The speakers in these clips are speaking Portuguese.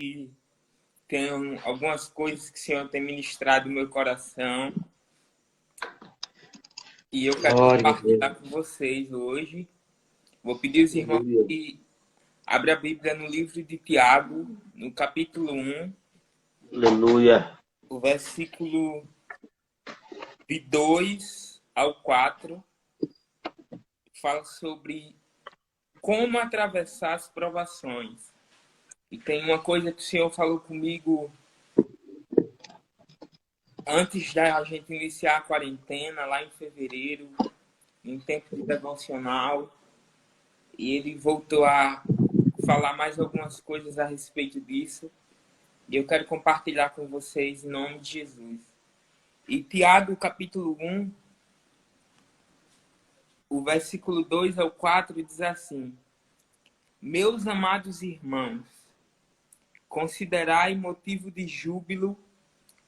e tem algumas coisas que o Senhor tem ministrado no meu coração e eu quero Glória a compartilhar Deus. com vocês hoje. Vou pedir aos irmãos Aleluia. que abram a Bíblia no livro de Tiago, no capítulo 1, Aleluia. o versículo de 2 ao 4, fala sobre como atravessar as provações. E tem uma coisa que o Senhor falou comigo antes da gente iniciar a quarentena, lá em fevereiro, em tempo de devocional, e ele voltou a falar mais algumas coisas a respeito disso, e eu quero compartilhar com vocês em nome de Jesus. E Tiago, capítulo 1, o versículo 2 ao 4 diz assim: Meus amados irmãos, considerai motivo de júbilo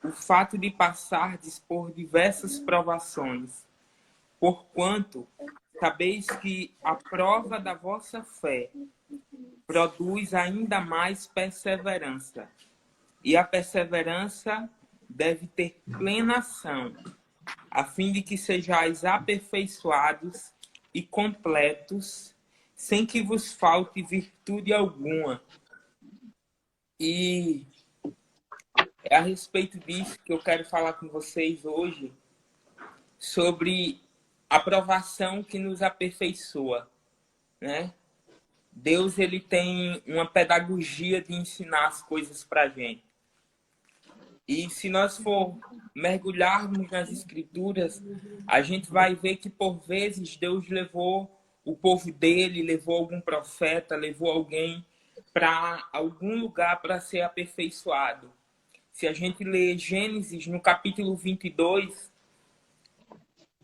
o fato de passardes por diversas provações, porquanto sabeis que a prova da vossa fé produz ainda mais perseverança. E a perseverança deve ter plena ação, a fim de que sejais aperfeiçoados e completos, sem que vos falte virtude alguma. E é a respeito disso que eu quero falar com vocês hoje, sobre a provação que nos aperfeiçoa, né? Deus, ele tem uma pedagogia de ensinar as coisas para a gente. E se nós for mergulharmos nas Escrituras, a gente vai ver que, por vezes, Deus levou o povo dele, levou algum profeta, levou alguém para algum lugar para ser aperfeiçoado. Se a gente lê Gênesis, no capítulo 22,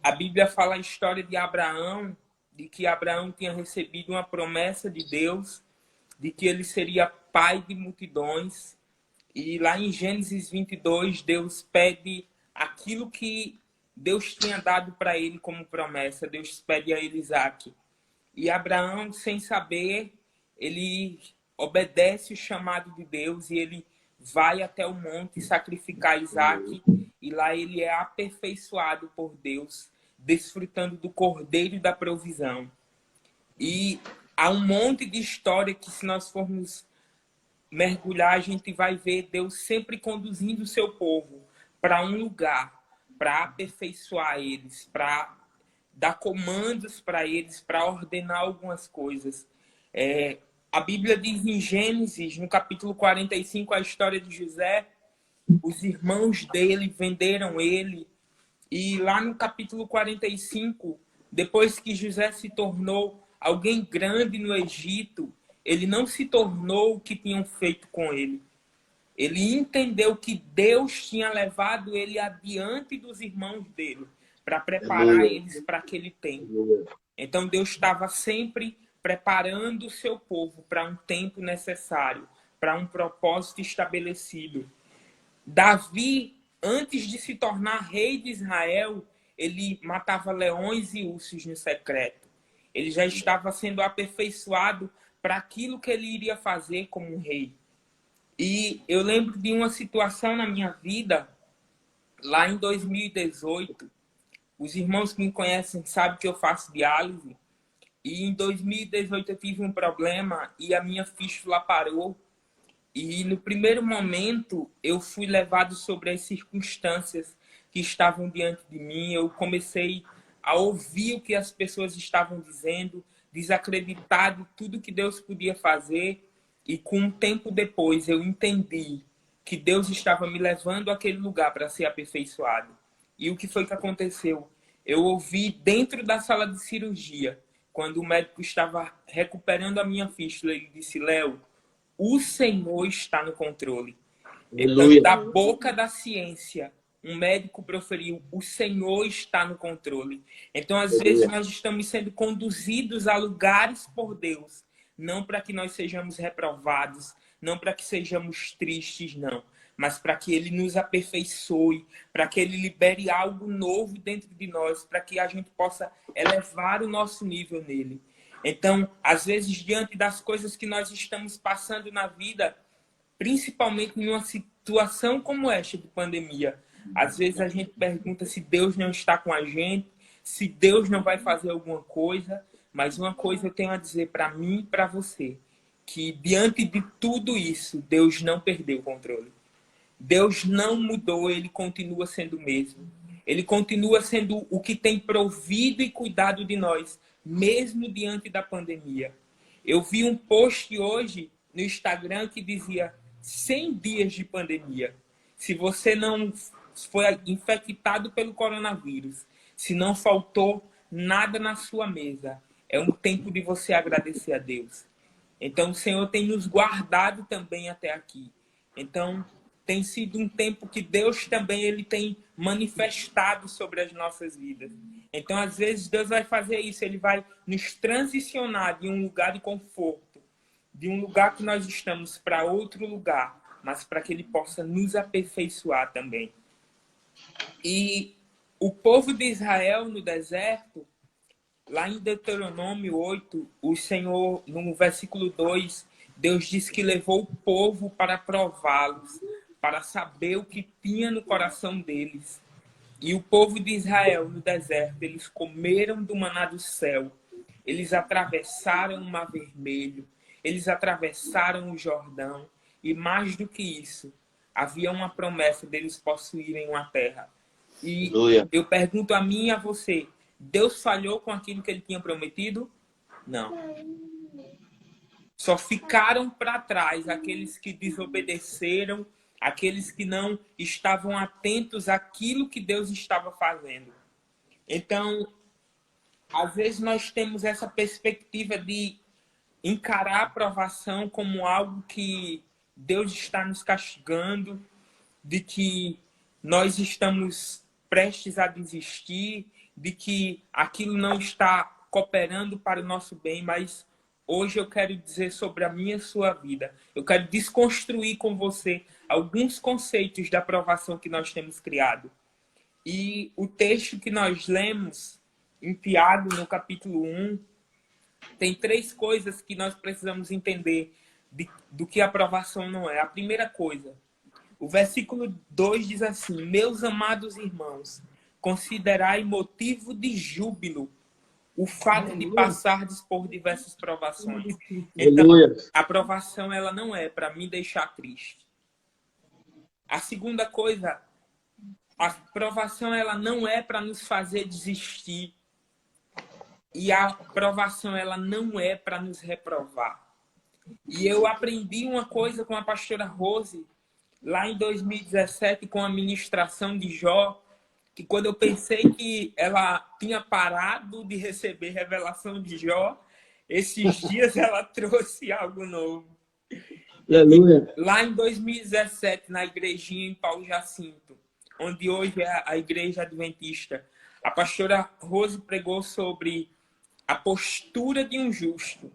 a Bíblia fala a história de Abraão, de que Abraão tinha recebido uma promessa de Deus, de que ele seria pai de multidões. E lá em Gênesis 22, Deus pede aquilo que Deus tinha dado para ele como promessa. Deus pede a ele Isaac. E Abraão, sem saber, ele obedece o chamado de Deus e ele vai até o monte sacrificar Isaac. E lá ele é aperfeiçoado por Deus, desfrutando do cordeiro e da provisão. E há um monte de história que, se nós formos mergulhar, a gente vai ver Deus sempre conduzindo o seu povo para um lugar, para aperfeiçoar eles, para dar comandos para eles, para ordenar algumas coisas. A Bíblia diz em Gênesis, no capítulo 45, a história de José. Os irmãos dele venderam ele. E lá no capítulo 45, depois que José se tornou alguém grande no Egito, ele não se tornou o que tinham feito com ele. Ele entendeu que Deus tinha levado ele adiante dos irmãos dele, para preparar eles para aquele tempo. Então Deus estava sempre preparando o seu povo para um tempo necessário, para um propósito estabelecido. Davi, antes de se tornar rei de Israel, ele matava leões e ursos no secreto. Ele já estava sendo aperfeiçoado para aquilo que ele iria fazer como um rei. E eu lembro de uma situação na minha vida, lá em 2018. Os irmãos que me conhecem sabem que eu faço diálise. E em 2018 eu tive um problema e a minha fístula parou. E no primeiro momento eu fui levado sobre as circunstâncias que estavam diante de mim. Eu comecei a ouvir o que as pessoas estavam dizendo, desacreditar de tudo que Deus podia fazer. E com um tempo depois eu entendi que Deus estava me levando àquele lugar para ser aperfeiçoado. E o que foi que aconteceu? Eu ouvi dentro da sala de cirurgia, quando o médico estava recuperando a minha fístula, ele disse: Léo, o Senhor está no controle. Então, Aleluia. da boca da ciência, um médico proferiu: o Senhor está no controle. Então, às vezes, nós estamos sendo conduzidos a lugares por Deus, não para que nós sejamos reprovados, não para que sejamos tristes, não, mas para que Ele nos aperfeiçoe, para que Ele libere algo novo dentro de nós, para que a gente possa elevar o nosso nível nele. Então, às vezes, diante das coisas que nós estamos passando na vida, principalmente em uma situação como esta de pandemia. Às vezes a gente pergunta se Deus não está com a gente, se Deus não vai fazer alguma coisa, mas uma coisa eu tenho a dizer para mim e para você, que diante de tudo isso, Deus não perdeu o controle. Deus não mudou, ele continua sendo o mesmo. Ele continua sendo o que tem provido e cuidado de nós, mesmo diante da pandemia. Eu vi um post hoje no Instagram que dizia 100 dias de pandemia. Se você não foi infectado pelo coronavírus, se não faltou nada na sua mesa, é um tempo de você agradecer a Deus. Então, o Senhor tem nos guardado também até aqui. Então, tem sido um tempo que Deus também ele tem manifestado sobre as nossas vidas. Então, às vezes, Deus vai fazer isso. Ele vai nos transicionar de um lugar de conforto, de um lugar que nós estamos para outro lugar, mas para que Ele possa nos aperfeiçoar também. E o povo de Israel no deserto, lá em Deuteronômio 8, o Senhor, no versículo 2, Deus diz que levou o povo para prová-los, para saber o que tinha no coração deles. E o povo de Israel no deserto, eles comeram do maná do céu, eles atravessaram o Mar Vermelho, eles atravessaram o Jordão, e mais do que isso, havia uma promessa deles possuírem uma terra. E eu pergunto a mim e a você, Deus falhou com aquilo que ele tinha prometido? Não. Só ficaram para trás aqueles que desobedeceram, aqueles que não estavam atentos àquilo que Deus estava fazendo. Então, às vezes nós temos essa perspectiva de encarar a provação como algo que Deus está nos castigando, de que nós estamos prestes a desistir, de que aquilo não está cooperando para o nosso bem, mas hoje eu quero dizer sobre a minha e sua vida. Eu quero desconstruir com você alguns conceitos da aprovação que nós temos criado. E o texto que nós lemos em Tiago, no capítulo 1, tem 3 coisas que nós precisamos entender do que a aprovação não é. A primeira coisa, o versículo 2 diz assim: meus amados irmãos, considerai motivo de júbilo o fato de passardes por diversas provações. Então, a provação ela não é para me deixar triste. A segunda coisa, a provação ela não é para nos fazer desistir. E a provação ela não é para nos reprovar. E eu aprendi uma coisa com a pastora Rose, lá em 2017, com a ministração de Jó, que quando eu pensei que ela tinha parado de receber revelação de Jó, esses dias ela trouxe algo novo. Aleluia. Lá em 2017, na igrejinha em Paulo Jacinto, onde hoje é a igreja adventista, a pastora Rose pregou sobre a postura de um justo.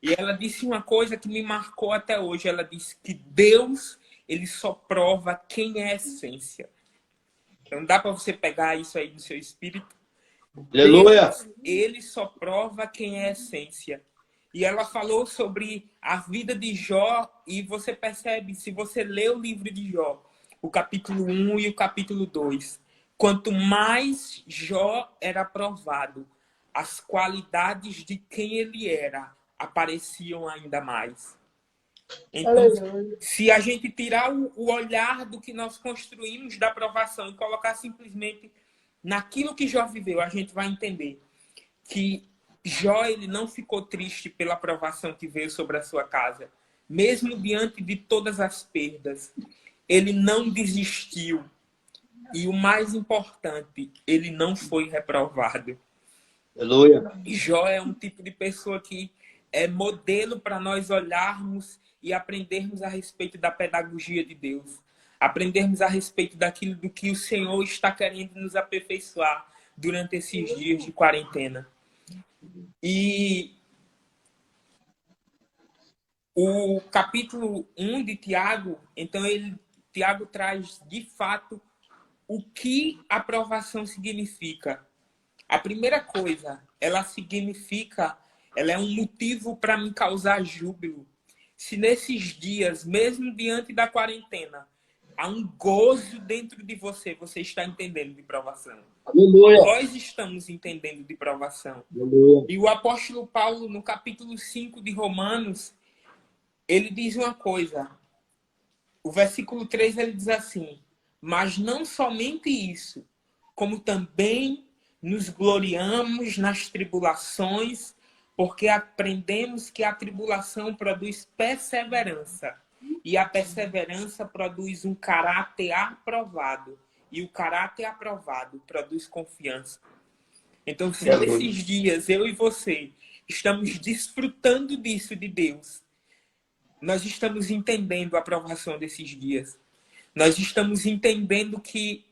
E ela disse uma coisa que me marcou até hoje. Ela disse que Deus, ele só prova quem é a essência. Então dá para você pegar isso aí no seu espírito. Aleluia. Deus, ele só prova quem é a essência. E ela falou sobre a vida de Jó, e você percebe, se você lê o livro de Jó, o capítulo 1 e o capítulo 2, quanto mais Jó era provado, as qualidades de quem ele era apareciam ainda mais. Então, se a gente tirar o olhar do que nós construímos da provação e colocar simplesmente naquilo que Jó viveu, a gente vai entender que Jó ele não ficou triste pela provação que veio sobre a sua casa. Mesmo diante de todas as perdas, ele não desistiu. E o mais importante, ele não foi reprovado. Aleluia. Jó é um tipo de pessoa que é modelo para nós olharmos e aprendermos a respeito da pedagogia de Deus. Aprendermos a respeito daquilo do que o Senhor está querendo nos aperfeiçoar durante esses dias de quarentena. E o capítulo 1 de Tiago, então Tiago traz de fato o que a aprovação significa. A primeira coisa, ela significa, ela é um motivo para me causar júbilo. se nesses dias, mesmo diante da quarentena, há um gozo dentro de você, você está entendendo de provação. Aleluia. Nós estamos entendendo de provação. Aleluia. E o apóstolo Paulo, no capítulo 5 de Romanos, ele diz uma coisa. O versículo 3, ele diz assim: mas não somente isso, como também nos gloriamos nas tribulações, porque aprendemos que a tribulação produz perseverança, e a perseverança produz um caráter aprovado, e o caráter aprovado produz confiança. Então, se nesses dias eu e você estamos desfrutando disso de Deus, nós estamos entendendo a aprovação desses dias. Nós estamos entendendo que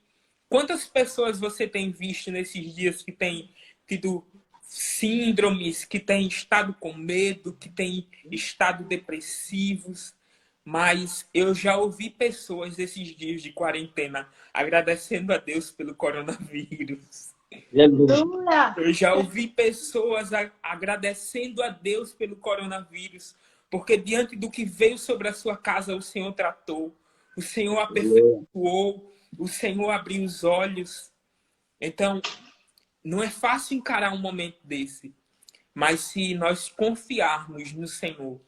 quantas pessoas você tem visto nesses dias que têm tido síndromes, que têm estado com medo, que têm estado depressivos. Mas eu já ouvi pessoas desses dias de quarentena agradecendo a Deus pelo coronavírus. Aleluia. Eu já ouvi pessoas agradecendo a Deus pelo coronavírus, porque diante do que veio sobre a sua casa, o Senhor tratou, o Senhor aperfeiçoou, o Senhor abriu os olhos. Então, não é fácil encarar um momento desse, mas se nós confiarmos no Senhor,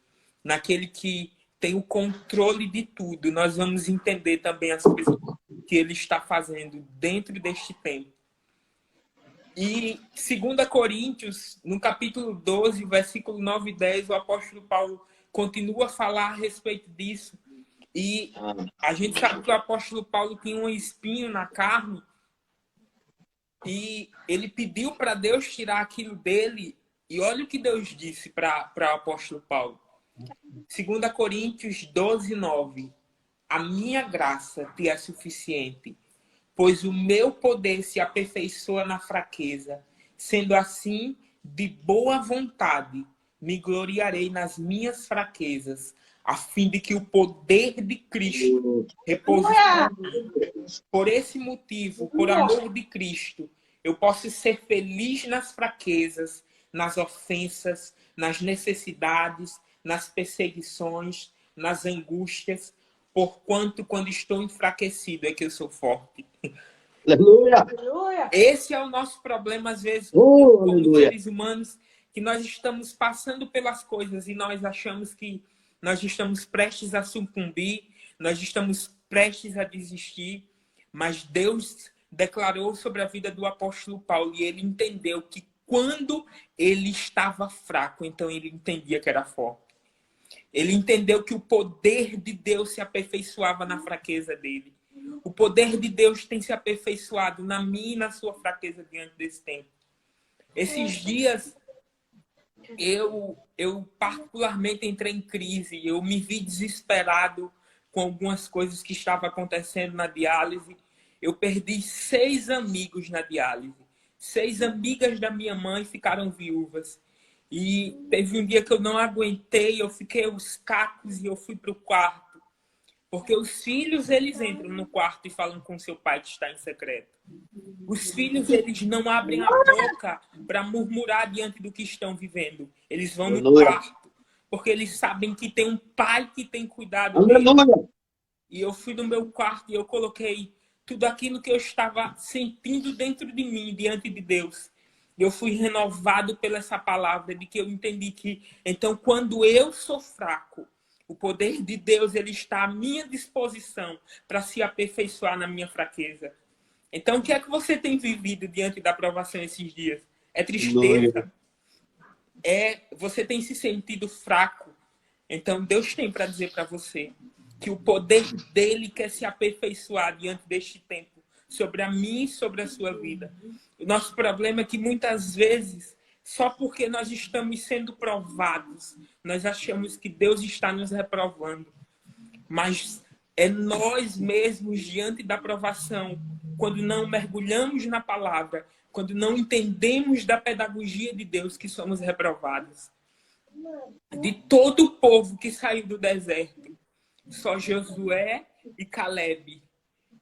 naquele que tem o controle de tudo, nós vamos entender também as coisas que Ele está fazendo dentro deste tempo. E 2 Coríntios, no capítulo 12, versículo 9 e 10, o apóstolo Paulo continua a falar a respeito disso. E a gente sabe que o apóstolo Paulo tinha um espinho na carne e ele pediu para Deus tirar aquilo dele. E olha o que Deus disse para o apóstolo Paulo. 2 Coríntios 12, 9. A minha graça te é suficiente, pois o meu poder se aperfeiçoa na fraqueza. Sendo assim, de boa vontade, me gloriarei nas minhas fraquezas, a fim de que o poder de Cristo repouse sobre mim. Por esse motivo, por amor de Cristo, eu posso ser feliz nas fraquezas, nas ofensas, nas necessidades, nas perseguições, nas angústias, porquanto quando estou enfraquecido é que eu sou forte. Aleluia. Esse é o nosso problema, às vezes, como seres humanos, que nós estamos passando pelas coisas e nós achamos que nós estamos prestes a sucumbir, nós estamos prestes a desistir, mas Deus declarou sobre a vida do apóstolo Paulo e ele entendeu que quando ele estava fraco, então ele entendia que era forte. Ele entendeu que o poder de Deus se aperfeiçoava na fraqueza dele. O poder de Deus tem se aperfeiçoado na minha e na sua fraqueza diante desse tempo. Esses dias, eu particularmente entrei em crise. Eu me vi desesperado com algumas coisas que estavam acontecendo na diálise. Eu perdi 6 amigos na diálise. 6 amigas da minha mãe ficaram viúvas. E teve um dia que eu não aguentei, eu fiquei os cacos e eu fui para o quarto. Porque os filhos, eles entram no quarto e falam com seu pai que está em secreto. Os filhos, eles não abrem a boca para murmurar diante do que estão vivendo. Eles vão no quarto, porque eles sabem que tem um pai que tem cuidado deles. E eu fui no meu quarto e eu coloquei tudo aquilo que eu estava sentindo dentro de mim, diante de Deus. Eu fui renovado pela essa palavra, de que eu entendi que, então, quando eu sou fraco, o poder de Deus ele está à minha disposição para se aperfeiçoar na minha fraqueza. Então, o que é que você tem vivido diante da provação esses dias? É tristeza? Você tem se sentido fraco? Então, Deus tem para dizer para você que o poder dele quer se aperfeiçoar diante deste tempo, sobre a mim e sobre a sua vida. O nosso problema é que muitas vezes, só porque nós estamos sendo provados, nós achamos que Deus está nos reprovando. Mas é nós mesmos, diante da provação, quando não mergulhamos na palavra, quando não entendemos da pedagogia de Deus, que somos reprovados. De todo o povo que saiu do deserto, só Josué e Caleb,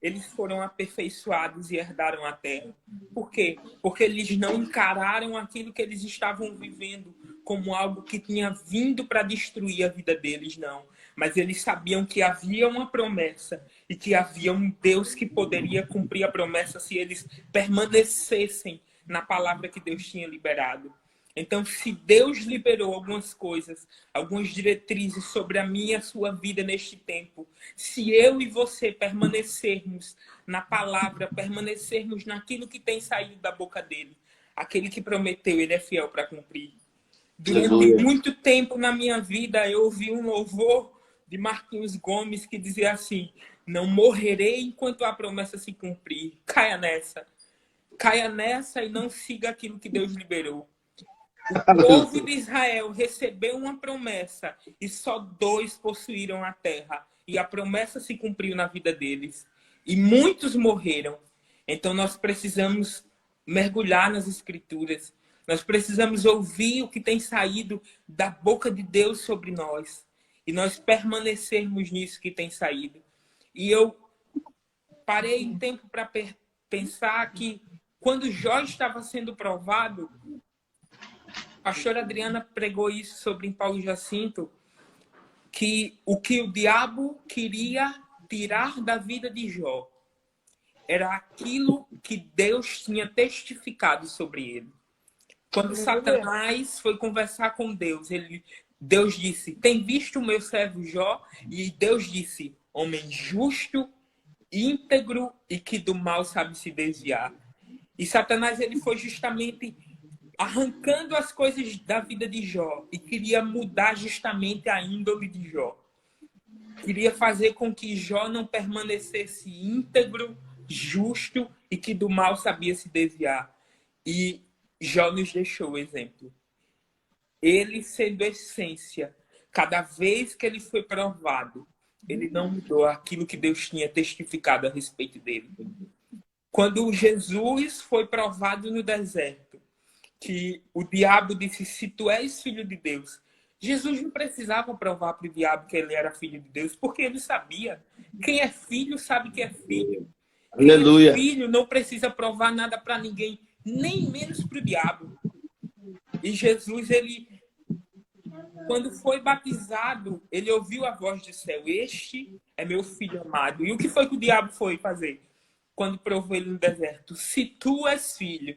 eles foram aperfeiçoados e herdaram a terra. Por quê? Porque eles não encararam aquilo que eles estavam vivendo como algo que tinha vindo para destruir a vida deles, não. Mas eles sabiam que havia uma promessa e que havia um Deus que poderia cumprir a promessa se eles permanecessem na palavra que Deus tinha liberado. Então, se Deus liberou algumas coisas, algumas diretrizes sobre a minha e a sua vida neste tempo, se eu e você permanecermos na palavra, permanecermos naquilo que tem saído da boca dele, aquele que prometeu, ele é fiel para cumprir. Durante muito tempo na minha vida, eu ouvi um louvor de Marquinhos Gomes que dizia assim: não morrerei enquanto a promessa se cumprir. Caia nessa. Caia nessa e não siga aquilo que Deus liberou. O povo de Israel recebeu uma promessa e só 2 possuíram a terra. E a promessa se cumpriu na vida deles. E muitos morreram. Então nós precisamos mergulhar nas Escrituras. Nós precisamos ouvir o que tem saído da boca de Deus sobre nós. E nós permanecermos nisso que tem saído. E eu parei um tempo para pensar que quando Jó estava sendo provado, a pastora Adriana pregou isso sobre em Paulo Jacinto, que o diabo queria tirar da vida de Jó era aquilo que Deus tinha testificado sobre ele. Quando Satanás foi conversar com Deus, Deus disse: tem visto o meu servo Jó? E Deus disse: homem justo, íntegro e que do mal sabe se desviar. E Satanás ele foi justamente arrancando as coisas da vida de Jó e queria mudar justamente a índole de Jó. Queria fazer com que Jó não permanecesse íntegro, justo e que do mal sabia se desviar. E Jó nos deixou o exemplo. Ele sendo essência, cada vez que ele foi provado, ele não mudou aquilo que Deus tinha testificado a respeito dele. Quando Jesus foi provado no deserto, que o diabo disse: se tu és filho de Deus, Jesus não precisava provar para o diabo que ele era filho de Deus, porque ele sabia. Quem é filho sabe que é filho. Aleluia. Quem é filho não precisa provar nada para ninguém, nem menos para o diabo. E Jesus, quando foi batizado, ele ouviu a voz do céu: este é meu filho amado. E o que foi que o diabo foi fazer quando provou ele no deserto? Se tu és filho.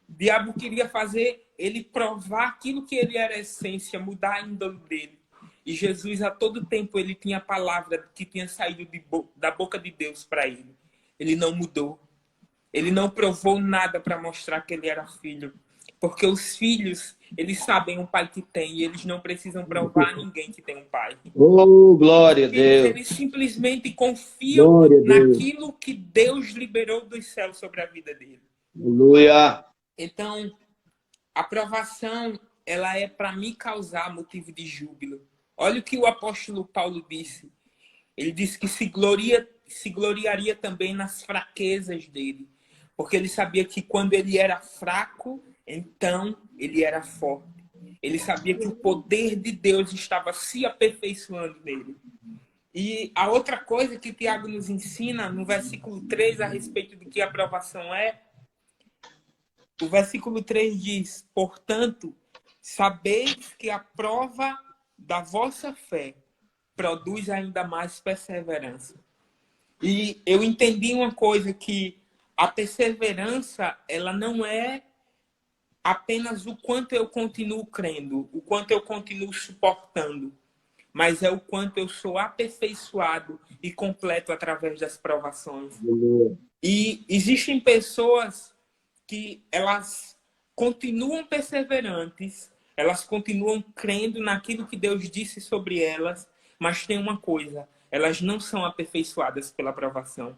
O diabo queria fazer ele provar aquilo que ele era a essência, mudar a índole dele. E Jesus, a todo tempo, ele tinha a palavra que tinha saído da boca de Deus para ele. Ele não mudou. Ele não provou nada para mostrar que ele era filho. Porque os filhos, eles sabem o pai que tem e eles não precisam provar a ninguém que tem um pai. Oh, glória a Deus. Eles simplesmente confiam naquilo que Deus liberou dos céus sobre a vida dele. Aleluia. Então, a provação, ela é para me causar motivo de júbilo. Olha o que o apóstolo Paulo disse. Ele disse que se gloriaria também nas fraquezas dele. Porque ele sabia que quando ele era fraco, então ele era forte. Ele sabia que o poder de Deus estava se aperfeiçoando nele. E a outra coisa que Tiago nos ensina no versículo 3 a respeito do que a provação é, o versículo 3 diz: portanto, sabeis que a prova da vossa fé produz ainda mais perseverança. E eu entendi uma coisa, que a perseverança, ela não é apenas o quanto eu continuo crendo, o quanto eu continuo suportando, mas é o quanto eu sou aperfeiçoado e completo através das provações. E existem pessoas que elas continuam perseverantes, elas continuam crendo naquilo que Deus disse sobre elas, mas tem uma coisa: elas não são aperfeiçoadas pela provação.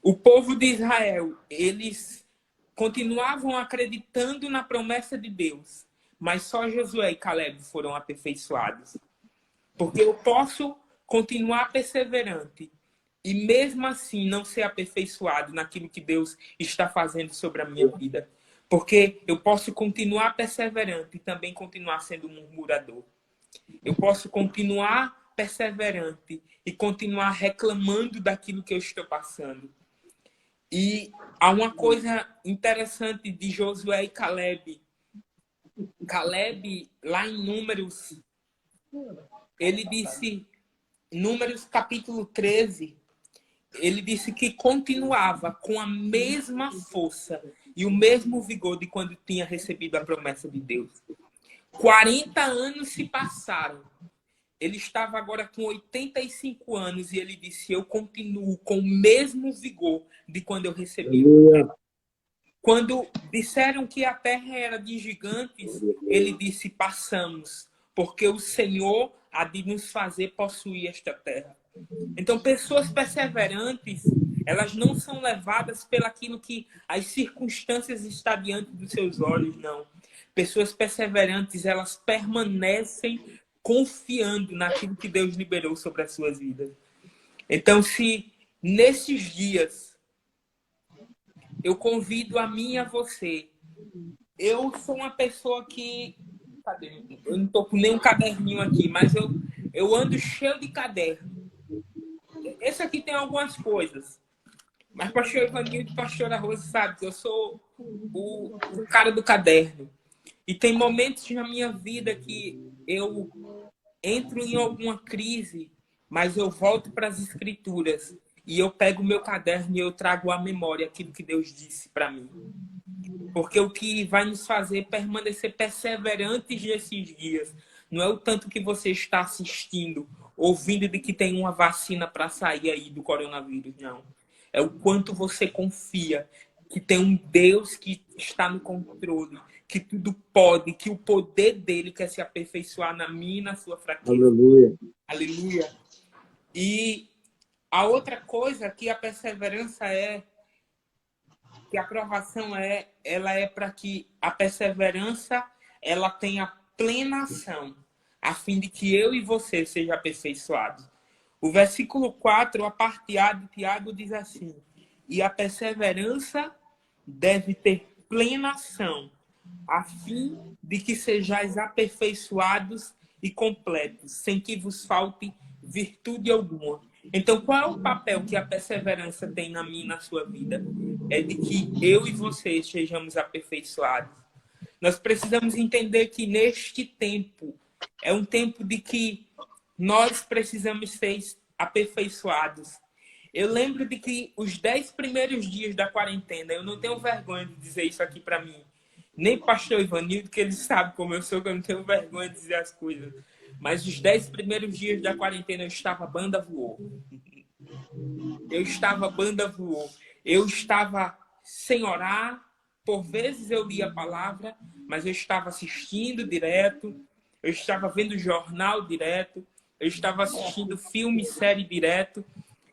O povo de Israel, eles continuavam acreditando na promessa de Deus, mas só Josué e Caleb foram aperfeiçoados. Porque eu posso continuar perseverante e mesmo assim não ser aperfeiçoado naquilo que Deus está fazendo sobre a minha vida. Porque eu posso continuar perseverante e também continuar sendo um murmurador. Eu posso continuar perseverante e continuar reclamando daquilo que eu estou passando. E há uma coisa interessante de Josué e Caleb. Caleb, lá em Números, ele disse, Números capítulo 13, ele disse que continuava com a mesma força e o mesmo vigor de quando tinha recebido a promessa de Deus. 40 anos se passaram. Ele estava agora com 85 anos e ele disse, eu continuo com o mesmo vigor de quando eu recebi. Aleluia. Quando disseram que a terra era de gigantes, ele disse, passamos, porque o Senhor há de nos fazer possuir esta terra. Então, pessoas perseverantes, elas não são levadas pelaquilo que as circunstâncias estão diante dos seus olhos, não. Pessoas perseverantes, elas permanecem confiando naquilo que Deus liberou sobre as suas vidas. Então, se nesses dias eu convido a mim e a você, eu sou uma pessoa que... Cadê? Eu não estou com nenhum caderninho aqui, mas eu ando cheio de caderno. Esse aqui tem algumas coisas. Mas pastor Ivanildo e pastora Rosa sabe que eu sou o cara do caderno. E tem momentos na minha vida que eu entro em alguma crise, mas eu volto para as escrituras e eu pego o meu caderno e eu trago à memória aquilo que Deus disse para mim. Porque o que vai nos fazer permanecer perseverantes nesses dias não é o tanto que você está assistindo, ouvindo de que tem uma vacina para sair aí do coronavírus, não. É o quanto você confia que tem um Deus que está no controle, que tudo pode, que o poder dele quer se aperfeiçoar na minha e na sua fraqueza. Aleluia. Aleluia. E a outra coisa que a perseverança é, que a aprovação ela é para que a perseverança ela tenha plena ação, a fim de que eu e você sejam aperfeiçoados. O versículo 4, a parte A de Tiago diz assim, e a perseverança deve ter plena ação, a fim de que sejais aperfeiçoados e completos, sem que vos falte virtude alguma. Então, qual é o papel que a perseverança tem na minha e na sua vida? É de que eu e você sejamos aperfeiçoados. Nós precisamos entender que neste tempo, é um tempo de que nós precisamos ser aperfeiçoados. Eu lembro de que os 10 primeiros dias da quarentena, eu não tenho vergonha de dizer isso aqui para mim, nem pastor Ivanildo, que ele sabe como eu sou, que eu não tenho vergonha de dizer as coisas. Mas os 10 primeiros dias da quarentena eu estava banda voou. Eu estava banda voou. Eu estava sem orar. Por vezes eu lia a palavra, mas eu estava assistindo direto. Eu estava vendo jornal direto. Eu estava assistindo filme, série direto.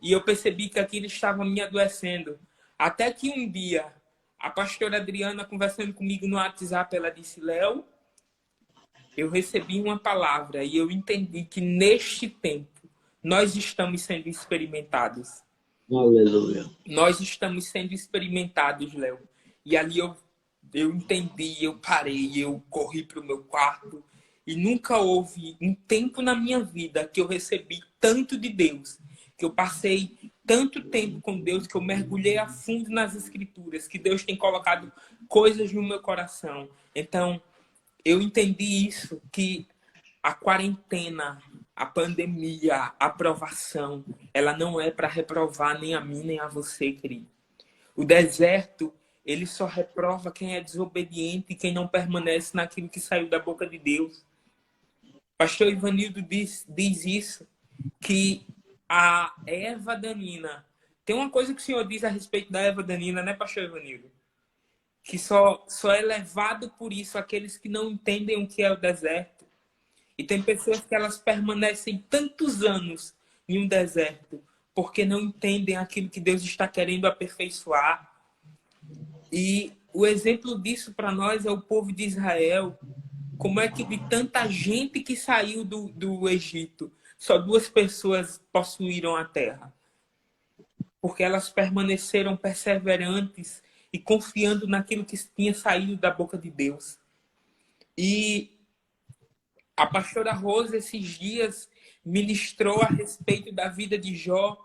E eu percebi que aquilo estava me adoecendo. Até que um dia, a pastora Adriana, conversando comigo no WhatsApp, ela disse, Léo, eu recebi uma palavra e eu entendi que neste tempo nós estamos sendo experimentados. Aleluia. Nós estamos sendo experimentados, Léo. E ali eu entendi, eu parei, eu corri para o meu quarto. E nunca houve um tempo na minha vida que eu recebi tanto de Deus, que eu passei tanto tempo com Deus, que eu mergulhei a fundo nas Escrituras, que Deus tem colocado coisas no meu coração. Então, eu entendi isso, que a quarentena, a pandemia, a provação, ela não é para reprovar nem a mim, nem a você, querido. O deserto, ele só reprova quem é desobediente e quem não permanece naquilo que saiu da boca de Deus. Pastor Ivanildo diz isso, que a erva danina... Tem uma coisa que o senhor diz a respeito da erva danina, né, pastor Ivanildo? Que só é levado por isso aqueles que não entendem o que é o deserto. E tem pessoas que elas permanecem tantos anos em um deserto porque não entendem aquilo que Deus está querendo aperfeiçoar. E o exemplo disso para nós é o povo de Israel. Como é que de tanta gente que saiu do Egito, só 2 pessoas possuíram a terra? Porque elas permaneceram perseverantes e confiando naquilo que tinha saído da boca de Deus. E a pastora Rosa, esses dias, ministrou a respeito da vida de Jó.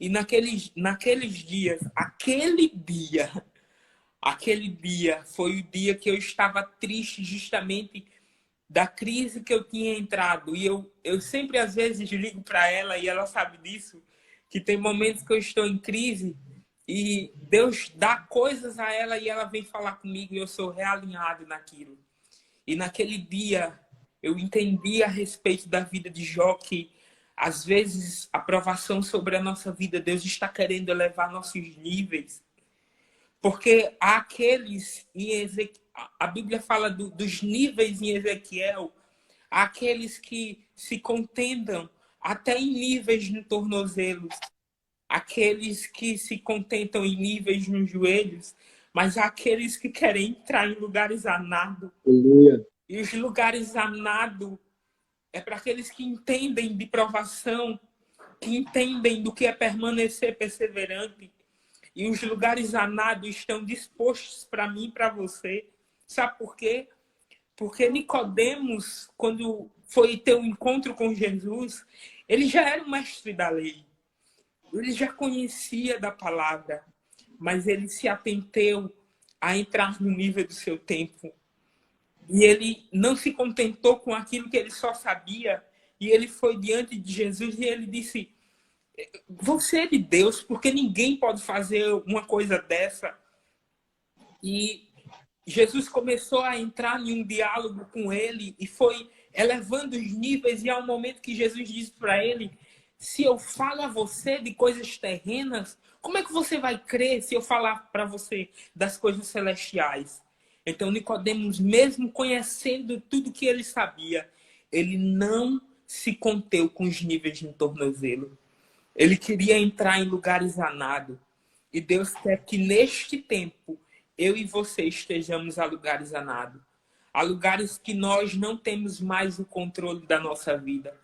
E naqueles dias, aquele dia, aquele dia foi o dia que eu estava triste justamente da crise que eu tinha entrado. E eu sempre, às vezes, ligo para ela, e ela sabe disso, que tem momentos que eu estou em crise e Deus dá coisas a ela e ela vem falar comigo e eu sou realinhado naquilo. E naquele dia eu entendi a respeito da vida de Jó que, às vezes, a provação sobre a nossa vida, Deus está querendo elevar nossos níveis. Porque há aqueles em Ezequiel, a Bíblia fala dos níveis em Ezequiel, há aqueles que se contentam até em níveis no tornozelo, aqueles que se contentam em níveis nos joelhos, mas há aqueles que querem entrar em lugares a nado. Aleluia. E os lugares a nado é para aqueles que entendem de provação, que entendem do que é permanecer perseverante. E os lugares a nado estão dispostos para mim e para você. Sabe por quê? Porque Nicodemos, quando foi ter um encontro com Jesus, ele já era um mestre da lei. Ele já conhecia da palavra, mas ele se atenteu a entrar no nível do seu tempo. E ele não se contentou com aquilo que ele só sabia. E ele foi diante de Jesus e ele disse: você é de Deus, porque ninguém pode fazer uma coisa dessa. E Jesus começou a entrar em um diálogo com ele e foi elevando os níveis. E há um momento que Jesus disse para ele: se eu falo a você de coisas terrenas, como é que você vai crer se eu falar para você das coisas celestiais? Então Nicodemos, mesmo conhecendo tudo que ele sabia, ele não se conteu com os níveis no tornozelo. Ele queria entrar em lugares a nado. E Deus quer que neste tempo eu e você estejamos a lugares a nado. Há lugares que nós não temos mais o controle da nossa vida.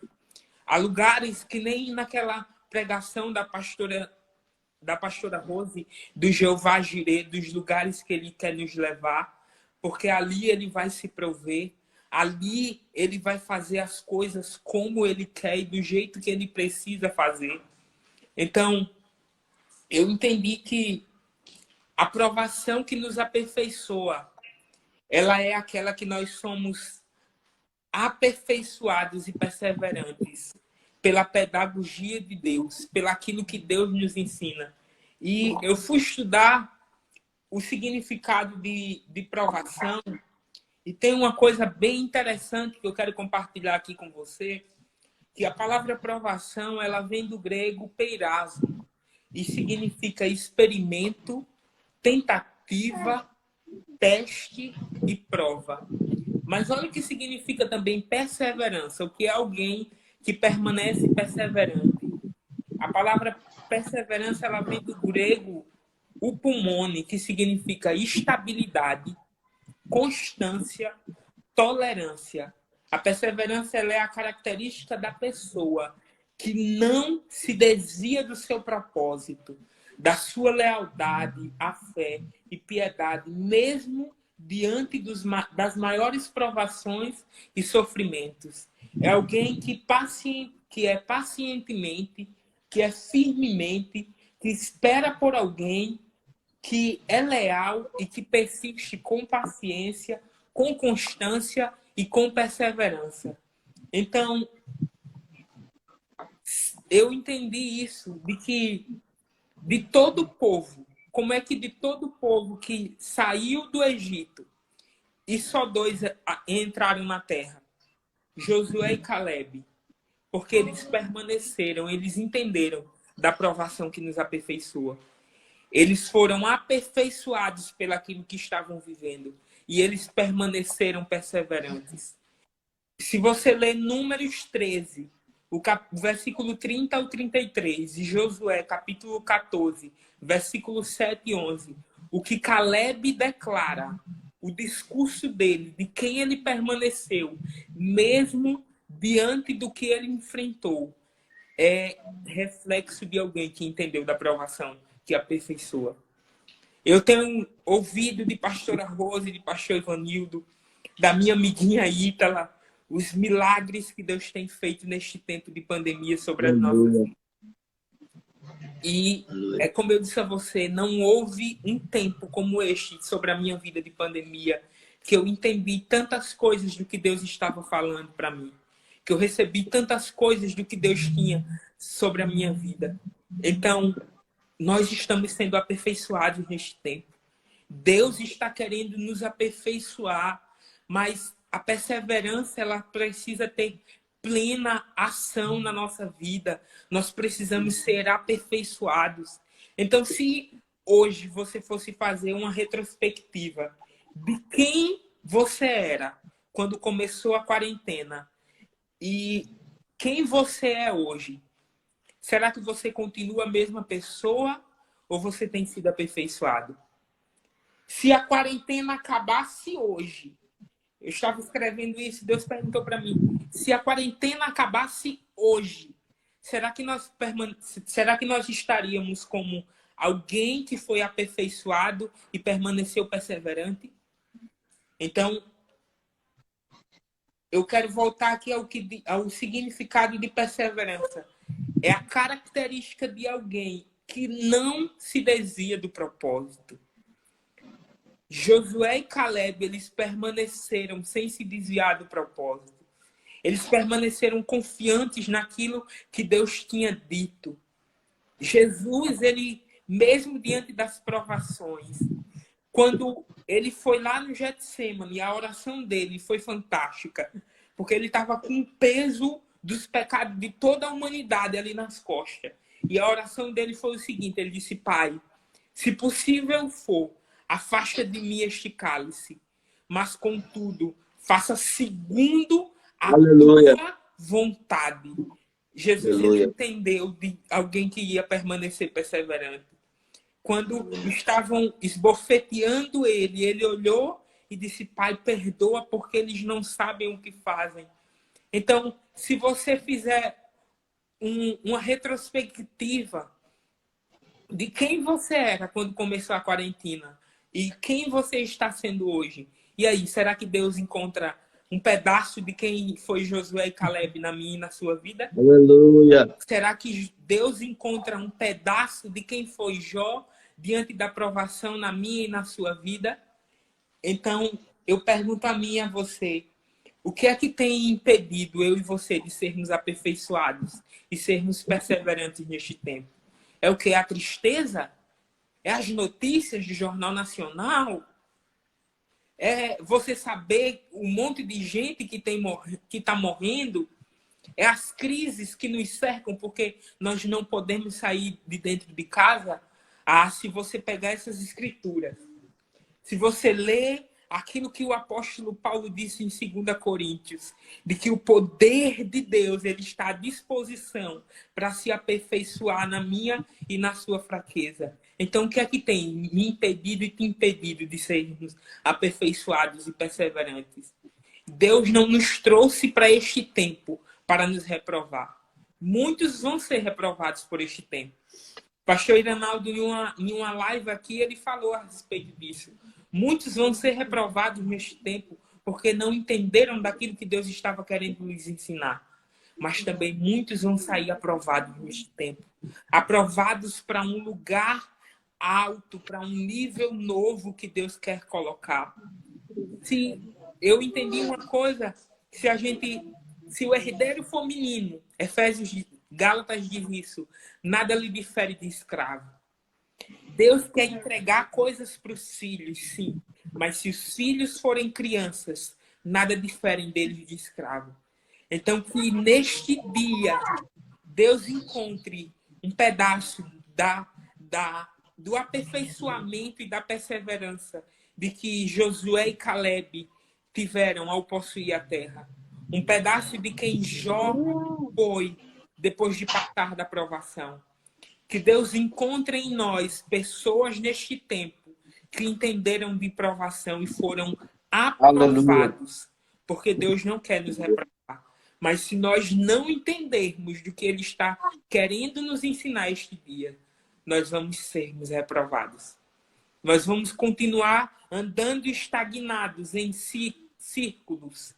Há lugares que nem naquela pregação da pastora Rose, do Jeová Jireh, dos lugares que ele quer nos levar, porque ali ele vai se prover, ali ele vai fazer as coisas como ele quer e do jeito que ele precisa fazer. Então, eu entendi que a provação que nos aperfeiçoa, ela é aquela que nós somos aperfeiçoados e perseverantes pela pedagogia de Deus, pelo aquilo que Deus nos ensina. E eu fui estudar o significado de provação e tem uma coisa bem interessante que eu quero compartilhar aqui com você, que a palavra provação, ela vem do grego peirasmo e significa experimento, tentativa, teste e prova. Mas olha o que significa também perseverança, o que é alguém que permanece perseverante. A palavra perseverança, ela vem do grego upomone, que significa estabilidade, constância, tolerância. A perseverança, ela é a característica da pessoa que não se desvia do seu propósito, da sua lealdade, a fé e piedade, mesmo diante das maiores provações e sofrimentos. É alguém que é pacientemente, que é firmemente, que espera por alguém, que é leal e que persiste com paciência, com constância e com perseverança. Então, eu entendi isso, de que de todo o povo, como é que de todo o povo que saiu do Egito e só dois entraram na terra, Josué e Caleb, porque eles permaneceram, eles entenderam da provação que nos aperfeiçoa. Eles foram aperfeiçoados pelaquilo que estavam vivendo e eles permaneceram perseverantes. Se você ler Números 13, o versículo 30 ao 33, e Josué, capítulo 14, versículo 7 e 11, o que Caleb declara, o discurso dele, de quem ele permaneceu, mesmo diante do que ele enfrentou, é reflexo de alguém que entendeu da provação, que aperfeiçoa. Eu tenho ouvido de pastora Rose, de pastor Ivanildo, da minha amiguinha Ítala, os milagres que Deus tem feito neste tempo de pandemia sobre as nossas vidas. E é como eu disse a você, não houve um tempo como este sobre a minha vida de pandemia que eu entendi tantas coisas do que Deus estava falando para mim, que eu recebi tantas coisas do que Deus tinha sobre a minha vida. Então, nós estamos sendo aperfeiçoados neste tempo. Deus está querendo nos aperfeiçoar, mas a perseverança ela precisa ter plena ação na nossa vida. Nós precisamos ser aperfeiçoados. Então, se hoje você fosse fazer uma retrospectiva de quem você era quando começou a quarentena e quem você é hoje, será que você continua a mesma pessoa ou você tem sido aperfeiçoado? Se a quarentena acabasse hoje, eu estava escrevendo isso, Deus perguntou para mim, se a quarentena acabasse hoje, será que nós estaríamos como alguém que foi aperfeiçoado e permaneceu perseverante? Então, eu quero voltar aqui ao significado de perseverança. É a característica de alguém que não se desvia do propósito. Josué e Caleb, eles permaneceram sem se desviar do propósito. Eles permaneceram confiantes naquilo que Deus tinha dito. Jesus, ele, mesmo diante das provações, quando ele foi lá no Getsemane, a oração dele foi fantástica, porque ele estava com o peso dos pecados de toda a humanidade ali nas costas. E a oração dele foi o seguinte, ele disse, Pai, se possível for, afasta de mim este cálice, mas contudo, faça segundo a Aleluia. tua vontade. Jesus ele Aleluia. entendeu de alguém que ia permanecer perseverante. Quando estavam esbofeteando ele, ele olhou e disse, Pai, perdoa porque eles não sabem o que fazem. Então, se você fizer uma retrospectiva de quem você era quando começou a quarentena e quem você está sendo hoje, e aí, será que Deus encontra um pedaço de quem foi Josué e Caleb na minha e na sua vida? Aleluia. Será que Deus encontra um pedaço de quem foi Jó diante da provação na minha e na sua vida? Então, eu pergunto a mim e a você, o que é que tem impedido eu e você de sermos aperfeiçoados e sermos perseverantes neste tempo? É o que? A tristeza? É as notícias do Jornal Nacional? É você saber o monte de gente que está morrendo? É as crises que nos cercam porque nós não podemos sair de dentro de casa? Ah, se você pegar essas escrituras, se você ler aquilo que o apóstolo Paulo disse em 2 Coríntios, de que o poder de Deus ele está à disposição para se aperfeiçoar na minha e na sua fraqueza. Então, o que é que tem me impedido e te impedido de sermos aperfeiçoados e perseverantes? Deus não nos trouxe para este tempo para nos reprovar. Muitos vão ser reprovados por este tempo. Pastor Iranaldo, em uma live aqui, ele falou a respeito disso. Muitos vão ser reprovados neste tempo porque não entenderam daquilo que Deus estava querendo lhes ensinar. Mas também muitos vão sair aprovados neste tempo. Aprovados para um lugar alto, para um nível novo que Deus quer colocar. Se eu entendi uma coisa, se o herdeiro for menino, Gálatas diz isso, nada lhe difere de escravo. Deus quer entregar coisas para os filhos, sim. Mas se os filhos forem crianças, nada difere deles de escravo. Então, que neste dia, Deus encontre um pedaço do aperfeiçoamento e da perseverança de que Josué e Caleb tiveram ao possuir a terra. Um pedaço de quem Jó foi depois de passar da provação. Que Deus encontre em nós pessoas neste tempo que entenderam de provação e foram aprovados. Porque Deus não quer nos reprovar. Mas se nós não entendermos do que Ele está querendo nos ensinar este dia, nós vamos sermos reprovados. Nós vamos continuar andando estagnados em círculos.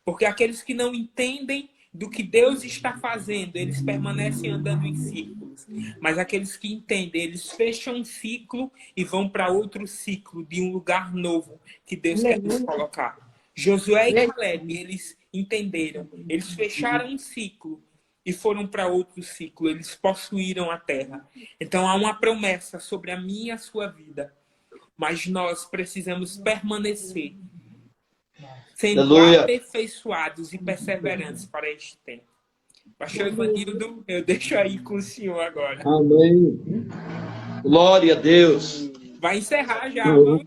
Porque aqueles que não entendem do que Deus está fazendo, eles permanecem andando em círculos. Mas aqueles que entendem, eles fecham um ciclo e vão para outro ciclo de um lugar novo que Deus quer nos colocar. Josué e Caleb, eles entenderam, eles fecharam um ciclo e foram para outro ciclo, eles possuíram a terra. Então há uma promessa sobre a minha e a sua vida, mas nós precisamos permanecer sendo Aleluia. aperfeiçoados e perseverantes para este tempo. Pastor Ivanildo, eu deixo aí com o senhor agora. Amém. Glória a Deus. Vai encerrar já, vamos?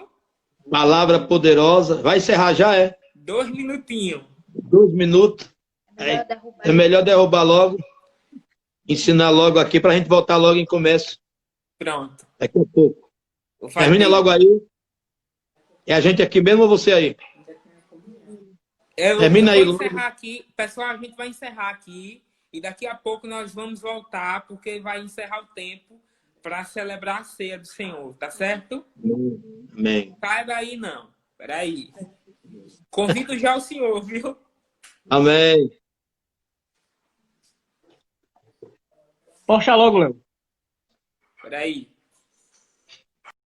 Palavra poderosa. Vai encerrar já, é? 2 minutinhos. 2 minutos. É melhor derrubar logo. Ensinar logo aqui para a gente voltar logo em comércio. Pronto. Daqui a pouco. Termina logo aí. É a gente aqui mesmo ou você aí? Termina aí. Vou encerrar aqui. Pessoal, a gente vai encerrar aqui. E daqui a pouco nós vamos voltar, porque vai encerrar o tempo para celebrar a ceia do Senhor. Tá certo? Amém. Sai daí, não. Peraí. Convido já o senhor, viu? Amém. Poxa logo, Léo. Peraí.